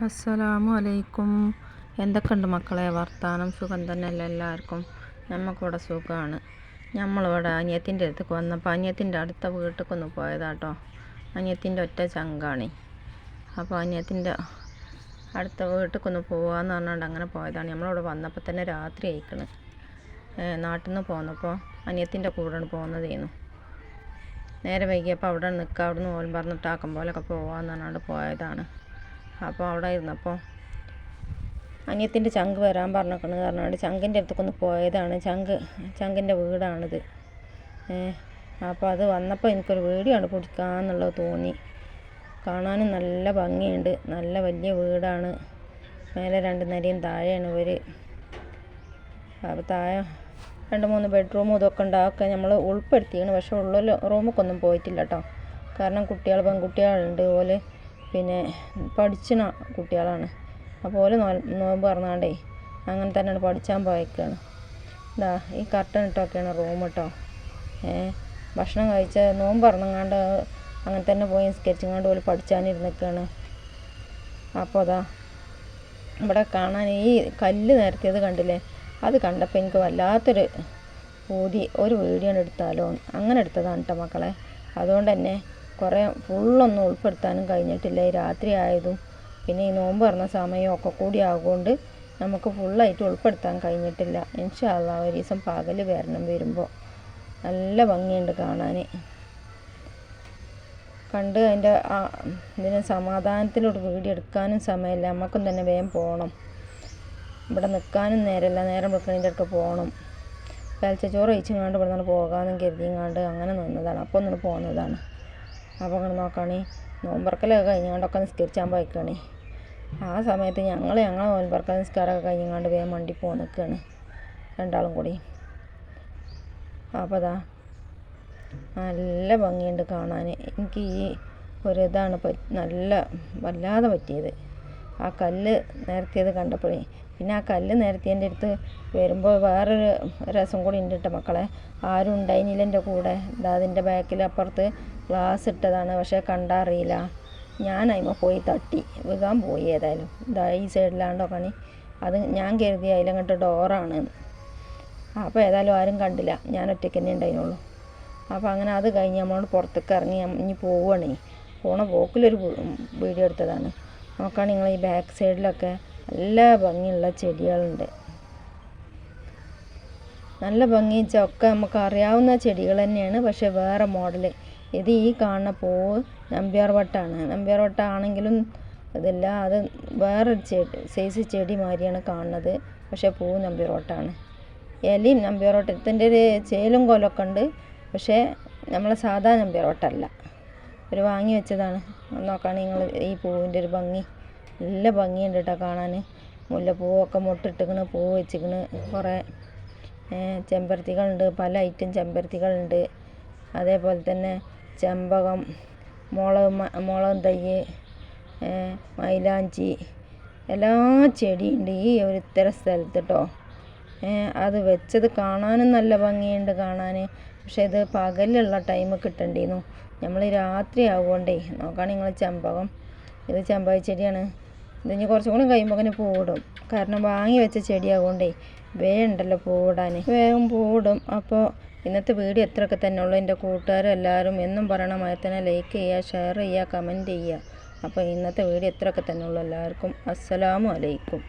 അസ്സലാമു അലൈക്കും. എന്തൊക്കെയുണ്ട് മക്കളെ വർത്താനം? സുഖം തന്നെയല്ല എല്ലാവർക്കും? നമുക്കിവിടെ സുഖമാണ്. നമ്മളിവിടെ അനിയത്തിൻ്റെ അടുത്തേക്ക് വന്നപ്പോൾ അനിയത്തിൻ്റെ അടുത്ത വീട്ടിലേക്കൊന്ന് പോയതാട്ടോ. അനിയത്തിൻ്റെ ഒറ്റ ചങ്കാണ്. അപ്പോൾ അനിയത്തിൻ്റെ അടുത്ത വീട്ടിലേക്കൊന്ന് പോകാമെന്ന് പറഞ്ഞുകൊണ്ട് അങ്ങനെ പോയതാണ്. നമ്മളിവിടെ വന്നപ്പോൾ തന്നെ രാത്രി ആയിക്കണ്. നാട്ടിൽ നിന്ന് പോന്നപ്പോൾ അനിയത്തിൻ്റെ കൂടെയാണ് പോകുന്നതേന്നു. നേരെ വൈകിയപ്പോൾ അവിടെ നിൽക്കുക, അവിടെ നിന്ന് ഓലും പറഞ്ഞിട്ട് ആക്കം പോലൊക്കെ പോകാമെന്ന് പറഞ്ഞുകൊണ്ട് പോയതാണ്. അപ്പോൾ അവിടെ ഇരുന്നപ്പോൾ അനിയത്തിൻ്റെ ചങ്ക് വരാൻ പറഞ്ഞേക്കണ് പറഞ്ഞുകൊണ്ട് ചങ്കിൻ്റെ അടുത്തേക്കൊന്ന് പോയതാണ്. ചങ്കിൻ്റെ വീടാണിത്. അപ്പോൾ അത് വന്നപ്പോൾ എനിക്കൊരു വീഡിയോ പിടിക്കാമെന്നുള്ളത് തോന്നി. കാണാനും നല്ല ഭംഗിയുണ്ട്. നല്ല വലിയ വീടാണ്. മേലെ 2 നിലയും താഴെയാണ് ഇവർ. അപ്പോൾ താഴെ 2-3 ബെഡ്റൂമും ഇതൊക്കെ ഉണ്ടാക്കുക നമ്മൾ ഉൾപ്പെടുത്തിയാണ്. പക്ഷേ ഉള്ളിൽ റൂമൊക്കെ പോയിട്ടില്ല കേട്ടോ. കാരണം പെൺകുട്ടികളുണ്ട്. ഓല് പിന്നെ പഠിച്ചിന കുട്ടികളാണ്. അപ്പോൾ ഓല് നോമ്പ് പറഞ്ഞാണ്ടേ അങ്ങനെ തന്നെയാണ് പഠിച്ചാൻ പോയേക്കാണ്. ഇതാ ഈ കർട്ടൻ ഇട്ടൊക്കെയാണ് റൂം കേട്ടോ. ഭക്ഷണം കഴിച്ച നോമ്പ് പറഞ്ഞങ്ങാണ്ട് അങ്ങനെ തന്നെ പോയി നിസ്കരിച്ചങ്ങാണ്ട് ഓല് പഠിച്ചാനിരുന്നൊക്കെയാണ്. അപ്പോൾ അതാ ഇവിടെ കാണാൻ ഈ കല്ല് നിരത്തിയത് കണ്ടില്ലേ? അത് കണ്ടപ്പോൾ എനിക്ക് വല്ലാത്തൊരു പൂതി, ഒരു വീഡിയോ എടുത്താലോ അങ്ങനെ എടുത്തതാണ് കേട്ടോ മക്കളെ. അതുകൊണ്ട് തന്നെ കുറേ ഫുള്ളൊന്നും ഉൾപ്പെടുത്താനും കഴിഞ്ഞിട്ടില്ല. ഈ രാത്രി ആയതും പിന്നെ ഈ നോമ്പ് പറഞ്ഞ സമയം ഒക്കെ കൂടി ആകുകൊണ്ട് നമുക്ക് ഫുള്ളായിട്ട് ഉൾപ്പെടുത്താൻ കഴിഞ്ഞിട്ടില്ല. ഇൻഷാ അല്ലാഹ് ഒരു ദിവസം പകൽ വരുമ്പോൾ നല്ല ഭംഗിയുണ്ട് കാണാൻ. കണ്ട് അതിൻ്റെ ഇതിന് സമാധാനത്തിലൊരു വീഡിയോ എടുക്കാനും സമയമില്ല. നമുക്കും തന്നെ വേഗം പോകണം. ഇവിടെ നിൽക്കാനും നേരമില്ല. നേരം വെക്കണതിൻ്റെ അടുത്ത് പോകണം. ചോറ് കഴിച്ചങ്ങാണ്ട് ഇവിടെ നിന്ന് പോകാമെന്നും കരുതിങ്ങാണ്ട് അങ്ങനെ നിന്നതാണ്. അപ്പോൾ ഒന്നിന് പോകുന്നതാണ്. അപ്പോൾ അങ്ങനെ നോക്കുകയാണെ നോമ്പറക്കലൊക്കെ കഴിഞ്ഞാണ്ടൊക്കെ നിസ്കരിച്ചാൻ പോയിക്കാണ്. ആ സമയത്ത് ഞങ്ങളെ നോമ്പറക്കൽ നിസ്കാരമൊക്കെ കഴിഞ്ഞാണ്ട് വേഗം വണ്ടി പോകാൻ നിൽക്കുകയാണ് രണ്ടാളും കൂടി. അപ്പോൾ അതാ നല്ല ഭംഗിയുണ്ട് കാണാൻ. എനിക്ക് ഈ ഒരു ഇതാണ് നല്ല വല്ലാതെ പറ്റിയത്, ആ കല്ല് നിരത്തിയത് കണ്ടപ്പോഴേ. പിന്നെ ആ കല്ല് നിരത്തിയതിൻ്റെ അടുത്ത് വരുമ്പോൾ വേറൊരു രസം കൂടി ഉണ്ട് കേട്ടോ മക്കളെ. ആരും ഉണ്ടായിരുന്നില്ല എൻ്റെ കൂടെ. അതിൻ്റെ ബാക്കിൽ അപ്പുറത്ത് ഗ്ലാസ് ഇട്ടതാണ്. പക്ഷേ കണ്ടറിയില്ല. ഞാൻ അതിമ പോയി തട്ടി വീകാൻ പോയി. ഏതായാലും ഈ സൈഡിലാണ്ടോ അത് ഞാൻ കരുതി അതിലങ്ങോട്ട് ഡോറാണ്. അപ്പോൾ ഏതായാലും ആരും കണ്ടില്ല. ഞാൻ ഒറ്റയ്ക്ക് തന്നെ ഉണ്ടായിരുന്നുള്ളൂ. അപ്പോൾ അങ്ങനെ അത് കഴിഞ്ഞ് നമ്മളോട് പുറത്തേക്ക് ഇറങ്ങി ഇനി പോവുകയാണേ. പോണ പോക്കിലൊരു വീഡിയോ എടുത്തതാണ്. നോക്കുകയാണെങ്കിൽ നിങ്ങൾ ഈ ബാക്ക് സൈഡിലൊക്കെ നല്ല ഭംഗിയുള്ള ചെടികളുണ്ട്. നല്ല ഭംഗി വെച്ചാൽ ഒക്കെ നമുക്ക് അറിയാവുന്ന ചെടികൾ തന്നെയാണ്. പക്ഷേ വേറെ മോഡൽ. ഇത് ഈ കാണുന്ന പൂവ് നമ്പ്യാർ വട്ടാണ്. നമ്പ്യാർ വട്ടാണെങ്കിലും ഇതില്ല, അത് വേറൊരു സൈസ് ചെടി മാതിരിയാണ് കാണുന്നത്. പക്ഷേ പൂവ് നമ്പ്യാർ വട്ടാണ്. ഇലയും നമ്പ്യാർ വട്ടത്തിൻ്റെ ഒരു ചേലും കോലൊക്കെ ഉണ്ട്. പക്ഷേ നമ്മളെ സാധാ നമ്പ്യാർ വട്ടല്ല. ഒരു വാങ്ങി വെച്ചതാണ്. നോക്കുകയാണെങ്കിൽ നിങ്ങൾ ഈ പൂവിൻ്റെ ഒരു ഭംഗി നല്ല ഭംഗിയുണ്ട് കേട്ടോ കാണാൻ. മുല്ലപ്പൂവൊക്കെ മുട്ടിട്ടിക്കണ്, പൂവ് വെച്ചിക്കണ്. കുറേ ചെമ്പരത്തികളുണ്ട്, പല ഐറ്റം ചെമ്പരത്തികളുണ്ട്. അതേപോലെ തന്നെ ചെമ്പകം, മുളകും തൈ, മൈലാഞ്ചി, എല്ലാ ചെടിയുണ്ട് ഈ ഒരു ഇത്തരം സ്ഥലത്ത് കേട്ടോ. അത് വെച്ചത് കാണാനും നല്ല ഭംഗിയുണ്ട് കാണാൻ. പക്ഷേ ഇത് പകലുള്ള ടൈം കിട്ടണ്ടിയിരുന്നു. നമ്മൾ രാത്രി ആവുകൊണ്ടേ. നോക്കുകയാണെങ്കിൽ നിങ്ങൾ ചെമ്പകം, ഇത് ചെമ്പക ചെടിയാണ്. ഇതിന് കുറച്ചും കൂടി കഴിയുമ്പോൾ പൂവിടും. കാരണം വാങ്ങി വെച്ച ചെടിയാകൊണ്ടേ വേണ്ടല്ലോ പൂവിടാൻ, വേഗം പൂവിടും. അപ്പോൾ ഇന്നത്തെ വീഡിയോ എത്രയൊക്കെ തന്നെ ഉള്ളൂ. എൻ്റെ കൂട്ടുകാരും എല്ലാവരും എന്നും പറയണമായി തന്നെ ലൈക്ക് ചെയ്യുക, ഷെയർ ചെയ്യുക, കമൻറ്റ് ചെയ്യുക. അപ്പോൾ ഇന്നത്തെ വീഡിയോ എത്രയൊക്കെ തന്നെ ഉള്ളൂ. എല്ലാവർക്കും അസ്സലാമു അലൈക്കും.